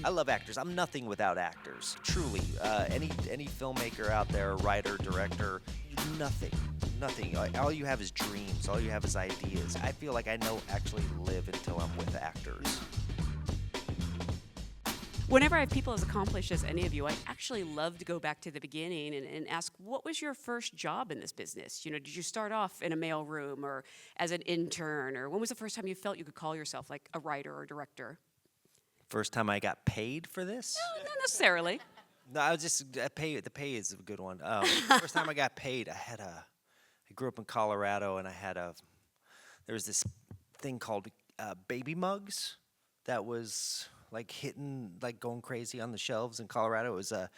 I love actors. I'm nothing without actors. Truly, any filmmaker out there, writer, director, nothing. Nothing. All you have is dreams. All you have is ideas. I feel like I don't actually live until I'm with actors. Whenever I have people as accomplished as any of you, I actually love to go back to the beginning and ask, what was your first job in this business? You know, did you start off in a mailroom or as an intern, or when was the first time you felt you could call yourself like a writer or director? First time I got paid for this? No, not necessarily. No, I was just the pay is a good one. First time I got paid, I grew up in Colorado, and there was this thing called baby mugs that was like going crazy on the shelves in Colorado. It was a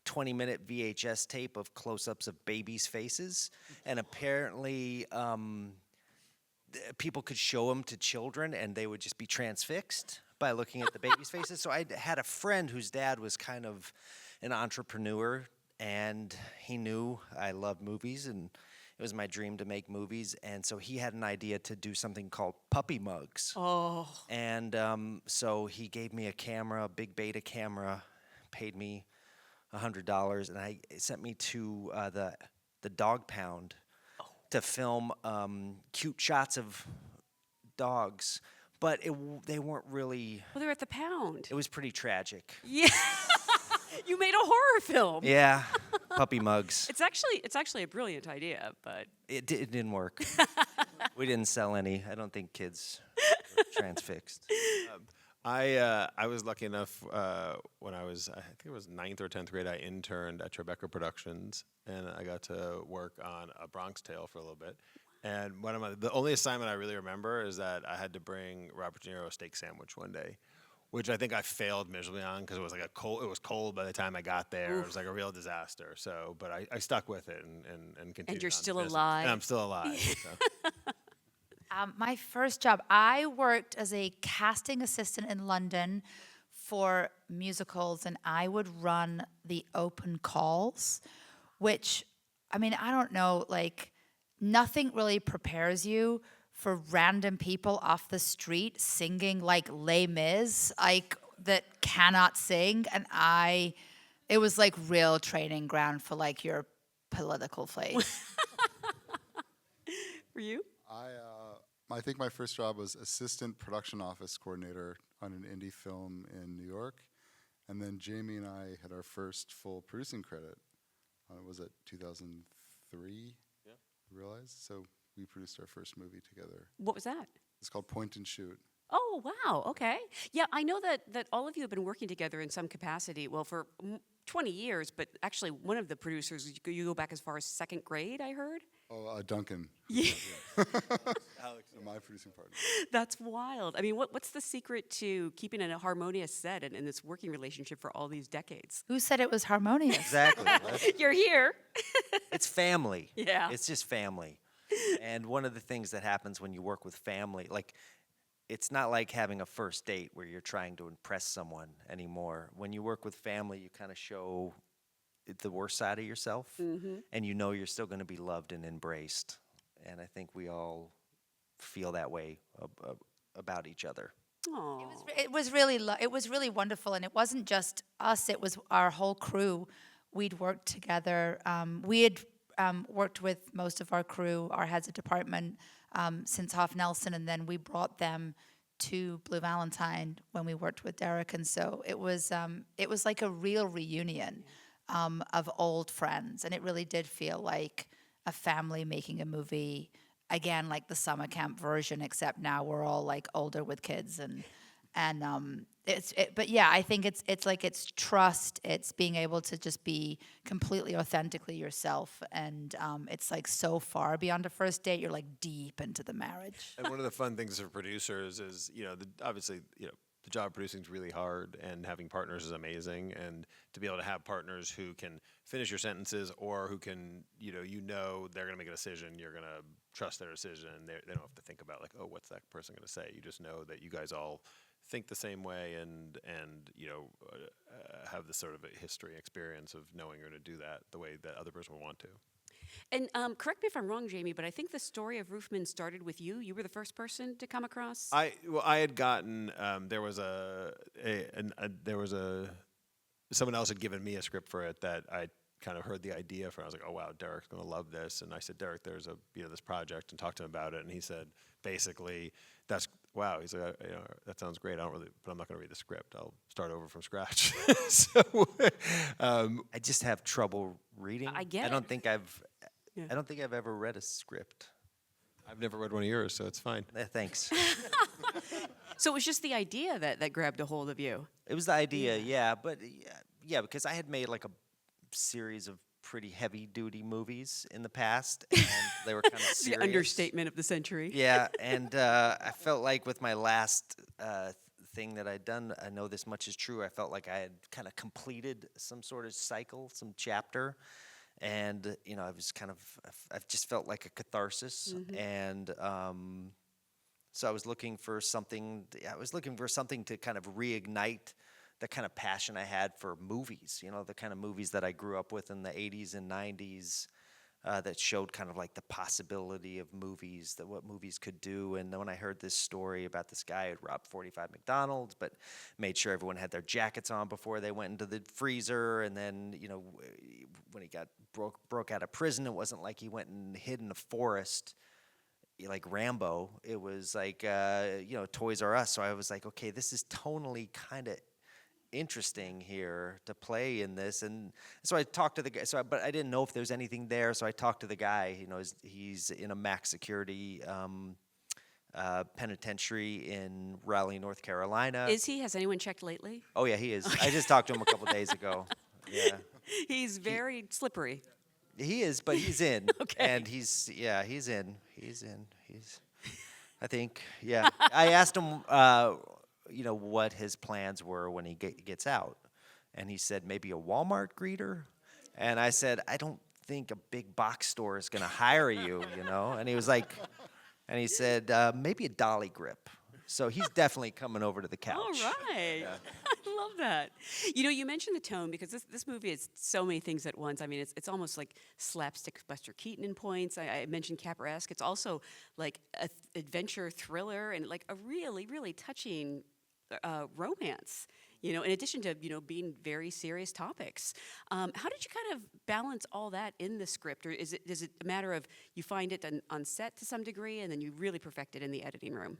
20-minute VHS tape of close-ups of babies' faces, and apparently people could show them to children, and they would just be transfixed by looking at the babies' faces. So I had a friend whose dad was kind of an entrepreneur, and he knew I loved movies, and it was my dream to make movies. And so he had an idea to do something called puppy mugs. Oh. And so he gave me a camera, a big beta camera, paid me $100, and sent me to the dog pound to film cute shots of dogs. But they weren't really. Well, they're at the pound. It was pretty tragic. Yeah. You made a horror film. Yeah, puppy mugs. It's actually a brilliant idea, but It didn't work. We didn't sell any. I don't think kids were transfixed. I was lucky enough when I think it was 9th or 10th grade, I interned at Tribeca Productions, and I got to work on A Bronx Tale for a little bit. And the only assignment I really remember is that I had to bring Robert De Niro a steak sandwich one day, which I think I failed miserably on because it was it was cold by the time I got there. Oof. It was like a real disaster. So, but I stuck with it and continued. And you're on still the business. alive. And I'm still alive. So. My first job, I worked as a casting assistant in London for musicals, and I would run the open calls, which, I mean, I don't know, like, nothing really prepares you for random people off the street singing like Les Mis, like, that cannot sing, and it was like real training ground for like your political faith. for you? I think my first job was assistant production office coordinator on an indie film in New York. And then Jamie and I had our first full producing credit. Was it 2003? Yeah. I realized. So we produced our first movie together. What was that? It's called Point and Shoot. Oh, wow. Okay. Yeah, I know that all of you have been working together in some capacity, well, for 20 years, but actually one of the producers, you go back as far as second grade, I heard? Oh, Duncan. Yeah. Alex, my producing partner. That's wild. I mean, what's the secret to keeping a harmonious set and this working relationship for all these decades? Who said it was harmonious? Exactly. Right? You're here. It's family. Yeah. It's just family. And one of the things that happens when you work with family, like, it's not like having a first date where you're trying to impress someone anymore. When you work with family, you kind of show the worst side of yourself, and you know you're still going to be loved and embraced. And I think we all feel that way about each other. Aww. It was really wonderful, and it wasn't just us; it was our whole crew. We'd worked together. We had worked with most of our crew, our heads of department, since Hoff Nelson, and then we brought them to Blue Valentine when we worked with Derek, and so it was like a real reunion of old friends, and it really did feel like a family making a movie again, like the summer camp version, except now we're all like older with kids, but yeah, I think it's like it's trust, it's being able to just be completely authentically yourself, and it's like so far beyond a first date, you're like deep into the marriage. And one of the fun things for producers is, obviously, the job of producing is really hard, and having partners is amazing. And to be able to have partners who can finish your sentences, or who can, they're going to make a decision, you're going to trust their decision, and they don't have to think about like, oh, what's that person going to say? You just know that you guys all think the same way, and have this sort of a history experience of knowing you're going to do that the way that other person would want to. And correct me if I'm wrong, Jamie, but I think the story of Roofman started with you. You were the first person to come across. I had gotten there was someone else had given me a script for it that I kind of heard the idea for. I was like, oh wow, Derek's gonna love this, and I said, Derek, there's this project, and talked to him about it, and he said basically that's wow. He's like, that sounds great. I don't really, but I'm not gonna read the script. I'll start over from scratch. So I just have trouble reading. I get I don't it. think I've Yeah. I don't think I've ever read a script. I've never read one of yours, so it's fine. Thanks. So it was just the idea that grabbed a hold of you. It was the idea, yeah, but yeah, because I had made like a series of pretty heavy-duty movies in the past, and they were kind of The serious. understatement of the century. Yeah, and I felt like with my last thing that I'd done, I know this much is true. I felt like I had kind of completed some sort of cycle, some chapter, and I was I've just felt like a catharsis, and so I was looking for something. I was looking for something to kind of reignite the kind of passion I had for movies. The kind of movies that I grew up with in the '80s and '90s. That showed kind of like the possibility of movies, that what movies could do. And then when I heard this story about this guy who robbed 45 McDonald's, but made sure everyone had their jackets on before they went into the freezer, and then when he got broke out of prison, it wasn't like he went and hid in a forest like Rambo. It was like Toys R Us. So I was like, okay, this is tonally kind of interesting here to play in this. And so I talked to the guy, but I didn't know if there was anything there, so I talked to the guy. He's in a max security penitentiary in Raleigh, North Carolina. Is he? Has anyone checked lately? Oh yeah, he is. I just talked to him a couple days ago. Yeah, He's very slippery. he is, but he's in. Okay. And he's in. I think, yeah. I asked him what his plans were when he gets out. And he said, maybe a Walmart greeter? And I said, I don't think a big box store is going to hire you, And he was like, and he said, maybe a dolly grip. So he's definitely coming over to the couch. All right. I love that. You mentioned the tone, because this movie is so many things at once. I mean, it's almost like slapstick Buster Keaton in points. I mentioned Capra-esque. It's also like an adventure thriller and like a really, really touching romance. In addition to being very serious topics. How did you kind of balance all that in the script, or is it a matter of you find it on set to some degree and then you really perfect it in the editing room?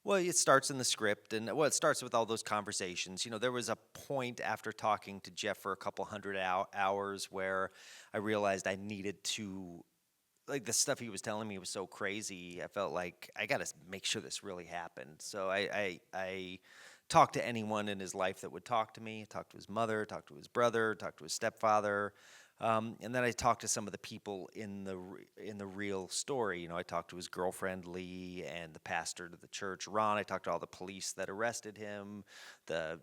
Well, it starts in the script, and it starts with all those conversations. There was a point after talking to Jeff for a couple hundred hours where I realized I needed to, like, the stuff he was telling me was so crazy. I felt like I got to make sure this really happened. So I talked to anyone in his life that would talk to me. I talked to his mother, talked to his brother, talked to his stepfather. And then I talked to some of the people in the real story. I talked to his girlfriend Lee and the pastor to the church Ron. I talked to all the police that arrested him, the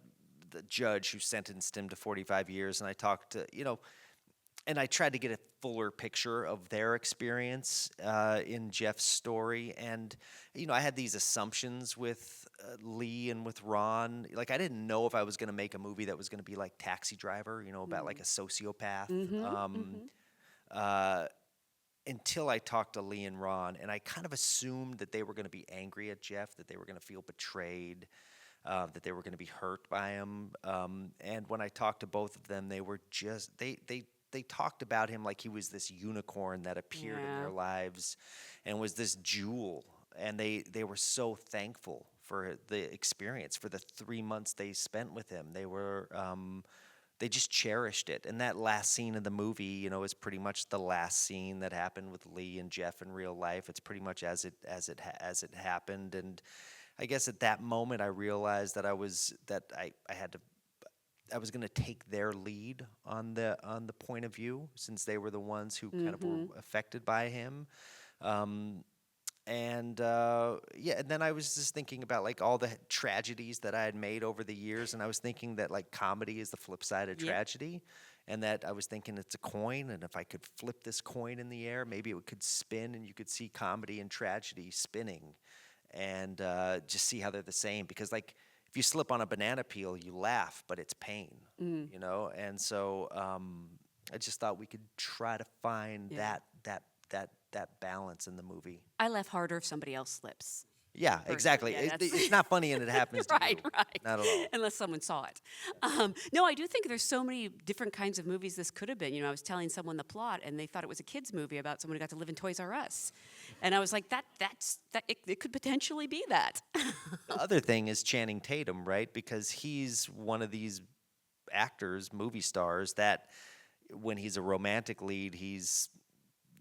judge who sentenced him to 45 years, and I talked to and I tried to get a fuller picture of their experience in Jeff's story. And I had these assumptions with Lee and with Ron. Like, I didn't know if I was going to make a movie that was going to be like Taxi Driver, about like a sociopath. Until I talked to Lee and Ron, and I kind of assumed that they were going to be angry at Jeff, that they were going to feel betrayed, that they were going to be hurt by him. And when I talked to both of them, they were just they talked about him like he was this unicorn that appeared in their lives and was this jewel. And they were so thankful for the experience, for the 3 months they spent with him. They were they just cherished it. And that last scene of the movie, is pretty much the last scene that happened with Lee and Jeff in real life. It's pretty much as it happened. And I guess at that moment I realized that I was going to take their lead on the point of view, since they were the ones who kind of were affected by him. And then I was just thinking about like all the tragedies that I had made over the years, and I was thinking that like comedy is the flip side of tragedy, and that I was thinking it's a coin, and if I could flip this coin in the air, maybe it could spin, and you could see comedy and tragedy spinning, and just see how they're the same. Because like, if you slip on a banana peel, you laugh, but it's pain, And so I just thought we could try to find that balance in the movie. I laugh harder if somebody else slips. Yeah, exactly. yeah, that's- It's not funny and it happens to Right, you. right. Not at all. Unless someone saw it. No, I do think there's so many different kinds of movies this could have been. You know, I was telling someone the plot, and they thought it was a kids' movie about someone who got to live in Toys R Us, and I was like, it could potentially be that. The other thing is Channing Tatum, right? Because he's one of these actors, movie stars, that when he's a romantic lead, he's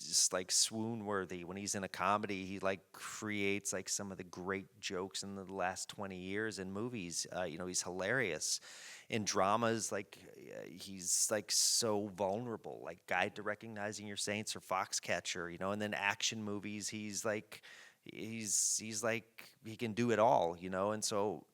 just like swoon worthy. When he's in a comedy, he like creates like some of the great jokes in the last 20 years in movies. You know, he's hilarious. In dramas, like he's like so vulnerable, like Guide to Recognizing Your Saints or Foxcatcher, you know, and then action movies, he's like he can do it all, you know. And so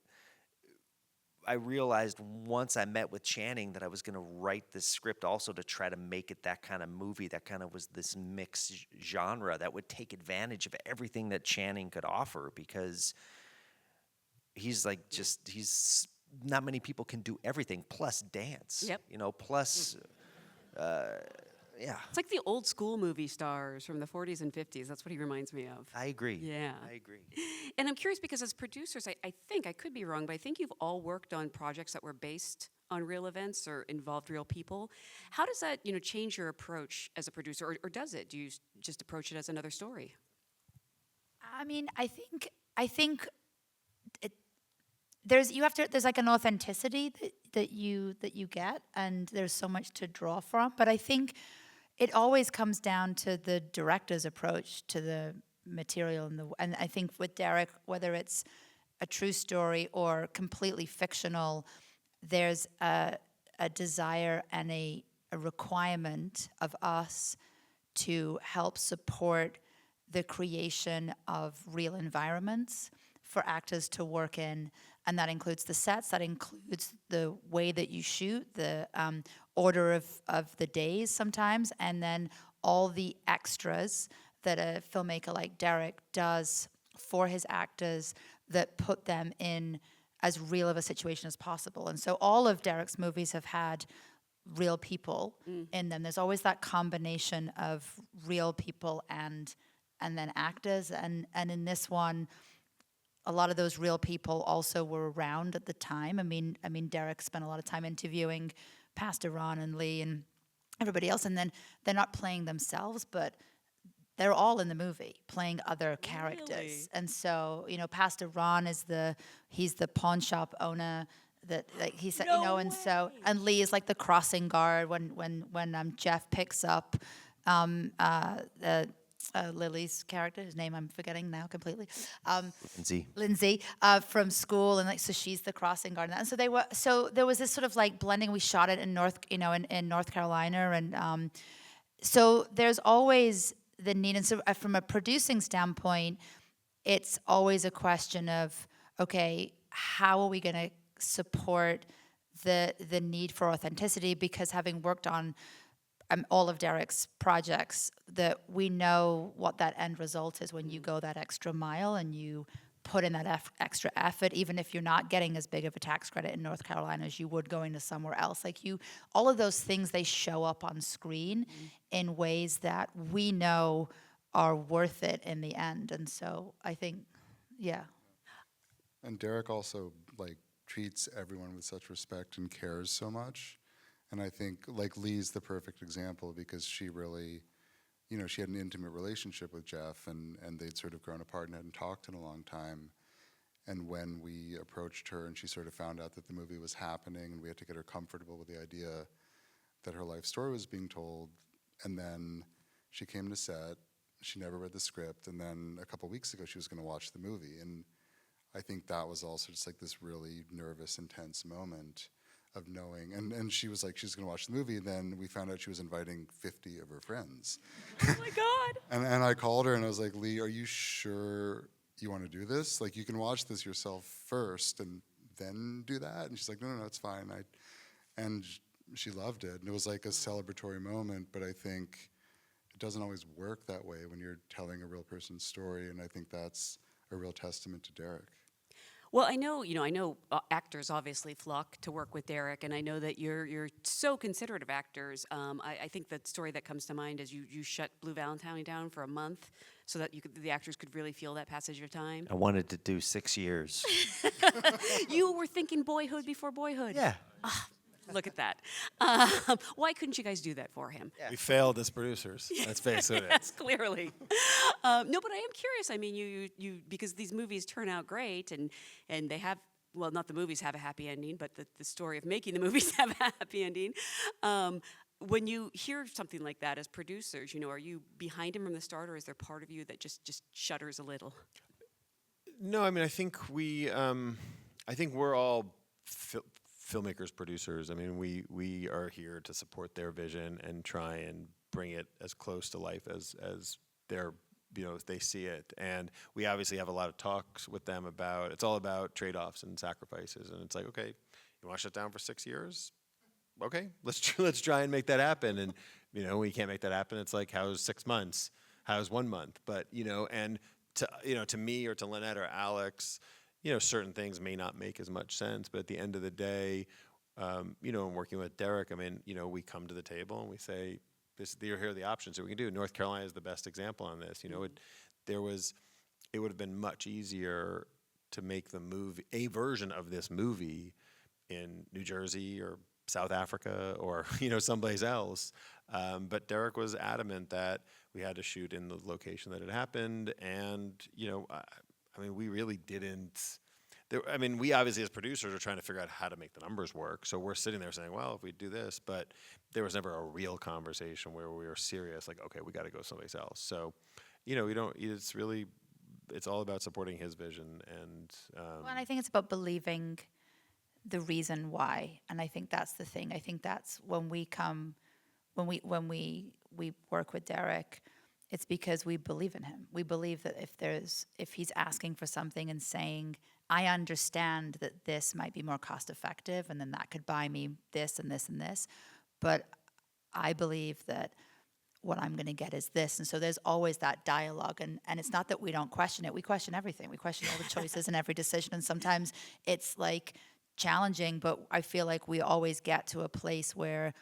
I realized once I met with Channing that I was going to write this script also to try to make it that kind of movie that kind of was this mixed genre that would take advantage of everything that Channing could offer, because he's like he's not many people can do everything plus dance. Yep. You know, plus yeah. It's like the old school movie stars from the 40s and 50s. That's what he reminds me of. I agree. Yeah. I agree. And I'm curious because as producers, I think, I could be wrong, but I think you've all worked on projects that were based on real events or involved real people. How does that, you know, change your approach as a producer, or does it? Do you just approach it as another story? I mean, I think there's like an authenticity that you get, and there's so much to draw from. But I think it always comes down to the director's approach to the material, and I think with Derek, whether it's a true story or completely fictional, there's a desire and a requirement of us to help support the creation of real environments for actors to work in. And that includes the sets, that includes the way that you shoot, the order of the days sometimes, and then all the extras that a filmmaker like Derek does for his actors that put them in as real of a situation as possible. And so all of Derek's movies have had real people in them. There's always that combination of real people and then actors. And in this one, a lot of those real people also were around at the time. I mean, Derek spent a lot of time interviewing Pastor Ron and Lee and everybody else, and then they're not playing themselves, but they're all in the movie playing other characters. Really? And so, you know, Pastor Ron he's the pawn shop owner that, like he said, you know, and so, and Lee is like the crossing guard when Jeff picks up Lily's character, whose name I'm forgetting now completely. Lindsay from school, and like so she's the crossing guard. And so there was this sort of like blending. We shot it in North Carolina, and so there's always the need. And so from a producing standpoint, it's always a question of, okay, how are we going to support the need for authenticity? Because having worked on all of Derek's projects, that we know what that end result is when you go that extra mile and you put in that extra effort, even if you're not getting as big of a tax credit in North Carolina as you would going to somewhere else. Like all of those things, they show up on screen in ways that we know are worth it in the end. And so I think, yeah. And Derek also like treats everyone with such respect and cares so much. And I think like Lee's the perfect example, because she really, you know, she had an intimate relationship with Jeff, and they'd sort of grown apart and hadn't talked in a long time. And when we approached her and she sort of found out that the movie was happening, and we had to get her comfortable with the idea that her life story was being told, and then she came to set, she never read the script, and then a couple weeks ago she was going to watch the movie. And I think that was also just like this really nervous, intense moment of knowing, and she was like, she's going to watch the movie, and then we found out she was inviting 50 of her friends. Oh my God. And I called her and I was like, Lee, are you sure you want to do this? Like, you can watch this yourself first and then do that? And she's like, no, it's fine. And she loved it, and it was like a celebratory moment, but I think it doesn't always work that way when you're telling a real person's story, and I think that's a real testament to Derek. Well, I know actors obviously flock to work with Derek, and I know that you're so considerate of actors. I think the story that comes to mind is you shut Blue Valentine down for a month so that the actors could really feel that passage of time. I wanted to do 6 years. You were thinking Boyhood before Boyhood. Yeah. Look at that. Why couldn't you guys do that for him? We failed as producers. Let's face it. Yes, clearly. No, but I am curious. I mean, you because these movies turn out great, and they have, well, not the movies have a happy ending, but the story of making the movies have a happy ending. When you hear something like that as producers, are you behind him from the start, or is there part of you that just shudders a little? No, I mean, I think we're all filmmakers, producers. I mean, we are here to support their vision and try and bring it as close to life as their, as they see it. And we obviously have a lot of talks with them about, it's all about trade-offs and sacrifices. And it's like, okay, you want to shut down for 6 years? Okay, let's try and make that happen. And when you can't make that happen, it's like, how's 6 months? How's 1 month? But and to me or to Lynette or Alex, certain things may not make as much sense, but at the end of the day, in working with Derek, I mean, we come to the table and we say, here are the options that we can do. North Carolina is the best example on this. It would have been much easier to make a version of this movie in New Jersey or South Africa or, someplace else. But Derek was adamant that we had to shoot in the location that it happened. And, I mean, we really didn't. We obviously as producers are trying to figure out how to make the numbers work. So we're sitting there saying, well, if we do this, but there was never a real conversation where we were serious, like, okay, we got to go someplace else. So, we don't. It's all about supporting his vision, and Well, and I think it's about believing the reason why, and I think that's the thing. I think that's when we work with Derek, it's because we believe in him. We believe that if he's asking for something and saying, I understand that this might be more cost effective, and then that could buy me this and this and this, but I believe that what I'm going to get is this. And so there's always that dialogue, and it's not that we don't question it. We question everything. We question all the choices and every decision, and sometimes it's like challenging, but I feel like we always get to a place where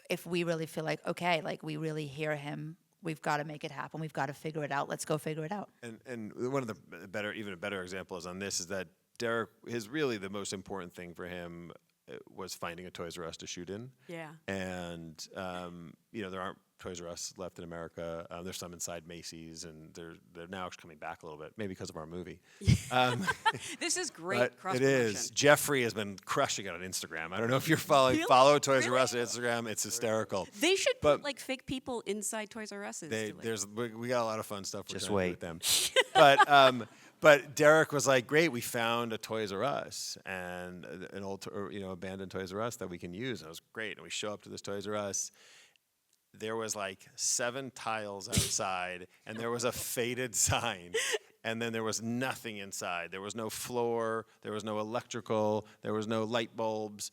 if we really feel like, okay, like we really hear him, we've got to make it happen. We've got to figure it out. Let's go figure it out. And one of the even a better example is on this is that Derek, really the most important thing for him was finding a Toys R Us to shoot in. Yeah. And there aren't Toys R Us left in America. There's some inside Macy's, and they're now actually coming back a little bit, maybe because of our movie. This is great cross It promotion. is. Jeffrey has been crushing it on Instagram. I don't know if you're Really? follow Toys R Us on Instagram. It's hysterical. They should But put like fake people inside Toys R Us's. We got a lot of fun stuff. Just we're wait. doing with them. But Derek was like, great, we found a Toys R Us and an old, abandoned Toys R Us that we can use. And it was great. And we show up to this Toys R Us. There was like 7 tiles outside, and there was a faded sign. And then there was nothing inside. There was no floor. There was no electrical. There was no light bulbs.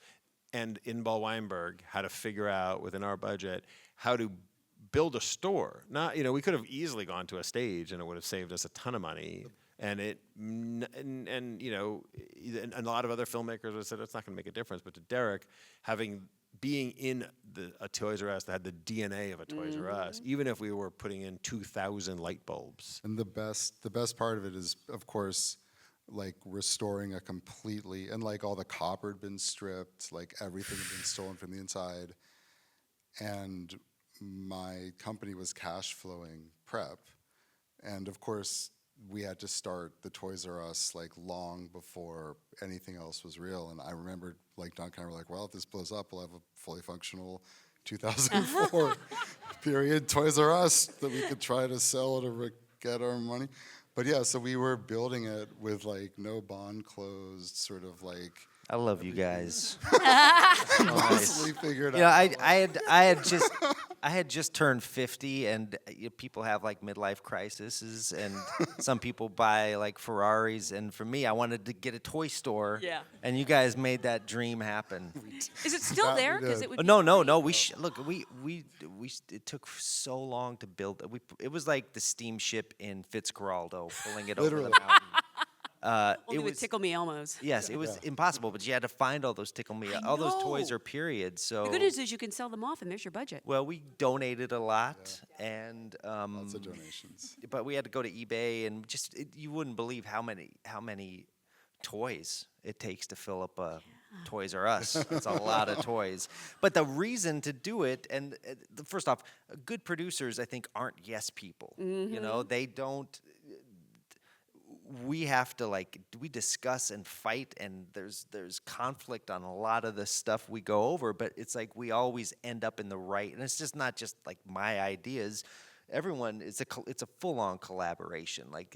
And Inbal Weinberg had to figure out within our budget how to build a store. Not, we could have easily gone to a stage, and it would have saved us a ton of money. And a lot of other filmmakers would have said it's not going to make a difference. But to Derek, being in a Toys R Us that had the DNA of a Toys R Us, even if we were putting in 2,000 light bulbs. And the best part of it is, of course, like restoring a completely, and like all the copper had been stripped, like everything had been stolen from the inside. And my company was cash flowing prep. And of course, we had to start the Toys R Us like long before anything else was real. And I remember like Don and I were like, well, if this blows up, we'll have a fully functional 2004 period Toys R Us that we could try to sell to get our money. But yeah, so we were building it with like no bond closed, sort of like. I love you guys. Mostly figured out. I had just turned 50, and people have like midlife crises, and some people buy like Ferraris, and for me, I wanted to get a toy store. Yeah. And you guys made that dream happen. Is it still That we there? Because did. it would. No. It took so long to build. It was like the steamship in Fitzcarraldo, pulling it over the Literally. mountain. Only it with was Tickle Me Elmos. yes, it was impossible. But you had to find all those Tickle Me. I All those toys know. are period. So The good news is you can sell them off, and there's your budget. well, we donated a lot, and Lots of donations. but we had to go to eBay and just you wouldn't believe how many toys it takes to fill up a Toys R Us. That's a lot of toys. But the reason to do it, and first off, good producers I think aren't yes people. You know, they don't. We have to we discuss and fight, and there's conflict on a lot of the stuff we go over. But it's like we always end up in the right, and it's just not just like my ideas. Everyone, it's a full-on collaboration. Like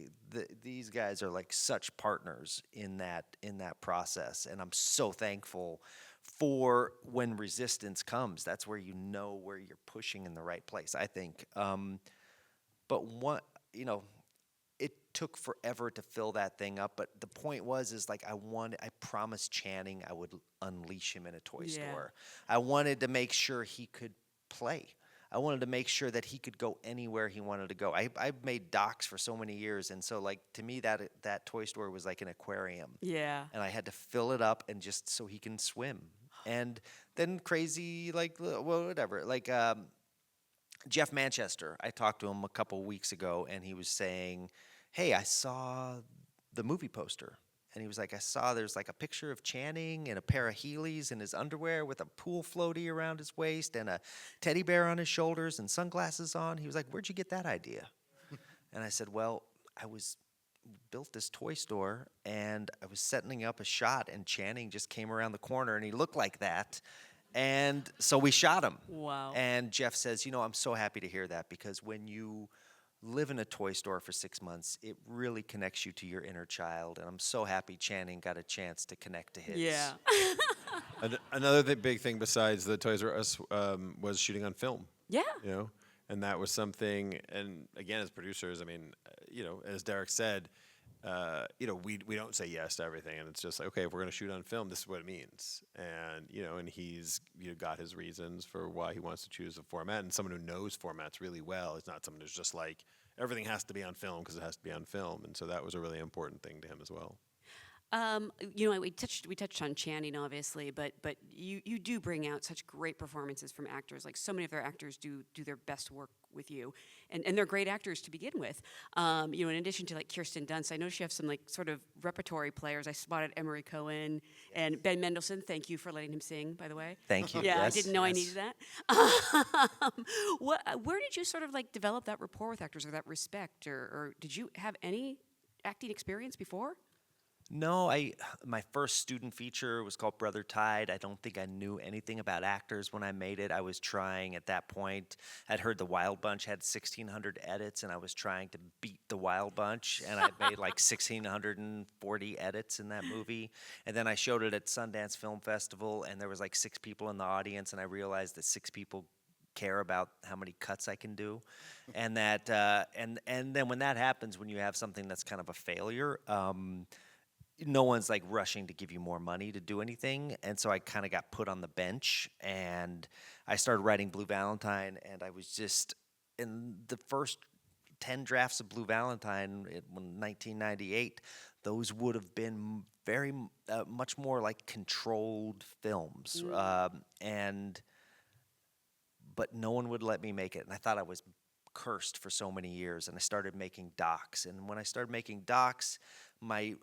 these guys are like such partners in that process, and I'm so thankful for when resistance comes. That's where you know where you're pushing in the right place, I think. But it took forever to fill that thing up. But the point is like I promised Channing I would unleash him in a toy store. I wanted to make sure he could play. I wanted to make sure that he could go anywhere he wanted to go. I made docks for so many years, and so like to me that toy store was like an aquarium. Yeah. And I had to fill it up and just so he can swim. And then crazy whatever Jeff Manchester. I talked to him a couple weeks ago, and he was saying, "Hey, I saw the movie poster." And he was like, I saw there's like a picture of Channing in a pair of Heelys in his underwear with a pool floaty around his waist and a teddy bear on his shoulders and sunglasses on. He was like, where'd you get that idea? And I said, well, built this toy store, and I was setting up a shot, and Channing just came around the corner, and he looked like that. And so we shot him. Wow. And Jeff says, I'm so happy to hear that, because when you live in a toy store for 6 months, it really connects you to your inner child, and I'm so happy Channing got a chance to connect to his. Yeah. Another big thing besides the Toys R Us was shooting on film. Yeah. And that was something. And again, as producers, I mean, as Derek said, we don't say yes to everything, and it's just like, okay, if we're going to shoot on film, this is what it means. And and he's got his reasons for why he wants to choose a format, and someone who knows formats really well. It's not someone who's just like everything has to be on film because it has to be on film, and so that was a really important thing to him as well. We touched on Channing, obviously, but you do bring out such great performances from actors. Like so many of their actors do their best work with you, and they're great actors to begin with. In addition to like Kirsten Dunst, I know you have some like sort of repertory players. I spotted Emery Cohen and Ben Mendelsohn. Thank you for letting him sing, by the way. Thank you. Yeah, Yes, I didn't know I yes. needed that. Where did you sort of like develop that rapport with actors or that respect, or did you have any acting experience before? No, my first student feature was called Brother Tide. I don't think I knew anything about actors when I made it. I was trying at that point. I'd heard the Wild Bunch had 1,600 edits, and I was trying to beat the Wild Bunch, and I made like 1,640 edits in that movie. And then I showed it at Sundance Film Festival, and there was like 6 people in the audience, and I realized that 6 people care about how many cuts I can do, and that and then when that happens, when you have something that's kind of a failure. No one's like rushing to give you more money to do anything. And so I kind of got put on the bench, and I started writing Blue Valentine, and I was just in the first 10 drafts of Blue Valentine in 1998. Those would have been very much more like controlled films. But no one would let me make it. And I thought I was cursed for so many years. And I started making docs. And when I started making docs, my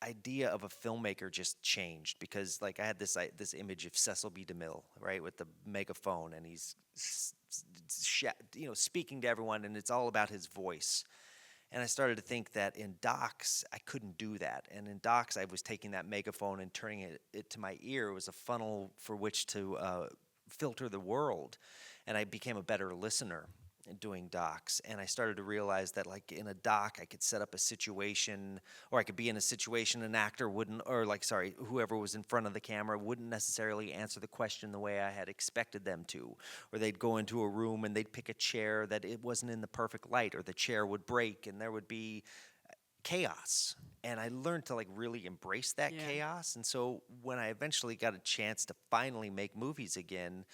idea of a filmmaker just changed, because like I had this image of Cecil B. DeMille, right, with the megaphone, and he's speaking to everyone, and it's all about his voice. And I started to think that in docs I couldn't do that, and in docs I was taking that megaphone and turning it to my ear. It was a funnel for which to filter the world, and I became a better listener doing docs. And I started to realize that like in a doc I could set up a situation, or I could be in a situation an actor wouldn't, or whoever was in front of the camera wouldn't necessarily answer the question the way I had expected them to, or they'd go into a room and they'd pick a chair that it wasn't in the perfect light, or the chair would break and there would be chaos. And I learned to like really embrace that chaos. And so when I eventually got a chance to finally make movies again,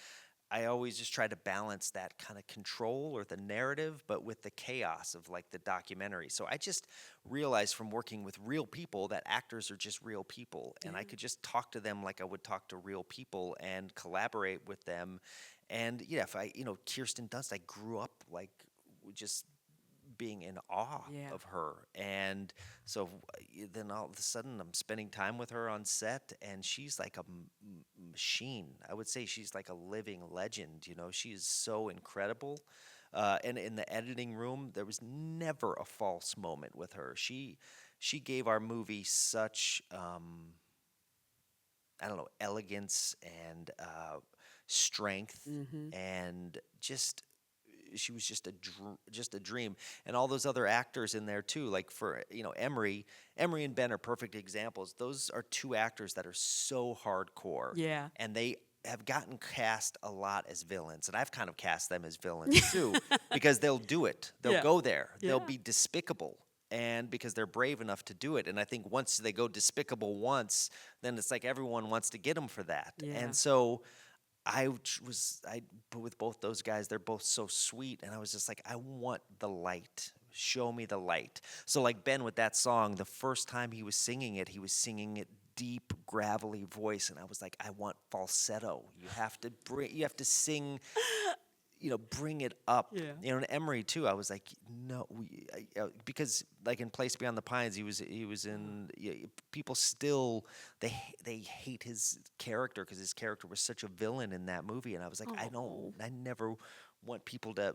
I always just try to balance that kind of control or the narrative, but with the chaos of like the documentary. So I just realized from working with real people that actors are just real people, and I could just talk to them like I would talk to real people and collaborate with them. And yeah, if I, Kirsten Dunst, I grew up like just being in awe Yeah. of her. And so then all of a sudden I'm spending time with her on set, and she's like a machine. I would say she's like a living legend. She is so incredible. And in the editing room, there was never a false moment with her. She gave our movie such I don't know, elegance and strength, and just she was just a dream. And all those other actors in there too, like for Emery and Ben are perfect examples. Those are two actors that are so hardcore, Yeah. and they have gotten cast a lot as villains, and I've kind of cast them as villains too, because they'll do it. They'll Yeah. go there. They'll Yeah. be despicable. And because they're brave enough to do it. And I think once they go despicable once, then it's like everyone wants to get them for that. Yeah. And so but with both those guys, they're both so sweet. And I was just like, I want the light. Show me the light. So like Ben with that song, the first time he was singing it deep, gravelly voice. And I was like, I want falsetto. You have to sing, bring it up. Yeah. And Emery too. I was like, no, because like in Place Beyond the Pines, he was in. People still they hate his character because his character was such a villain in that movie, and I was like, I never want people to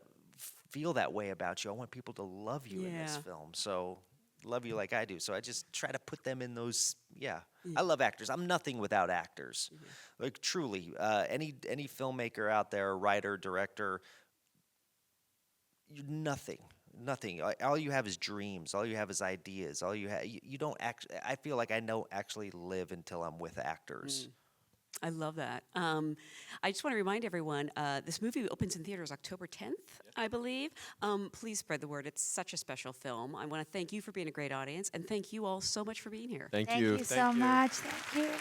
feel that way about you. I want people to love you in this Yeah. film. So. Love you like I do. So I just try to put them in those. Yeah. I love actors. I'm nothing without actors. Like truly, any filmmaker out there, writer, director, you're nothing. Nothing. All you have is dreams. All you have is ideas. All you have. You don't actually. I feel like I don't actually live until I'm with actors. I love that. I just want to remind everyone, this movie opens in theaters October 10th, I believe. Please spread the word. It's such a special film. I want to thank you for being a great audience, and thank you all so much for being here. Thank Thank you. you so much. Thank you.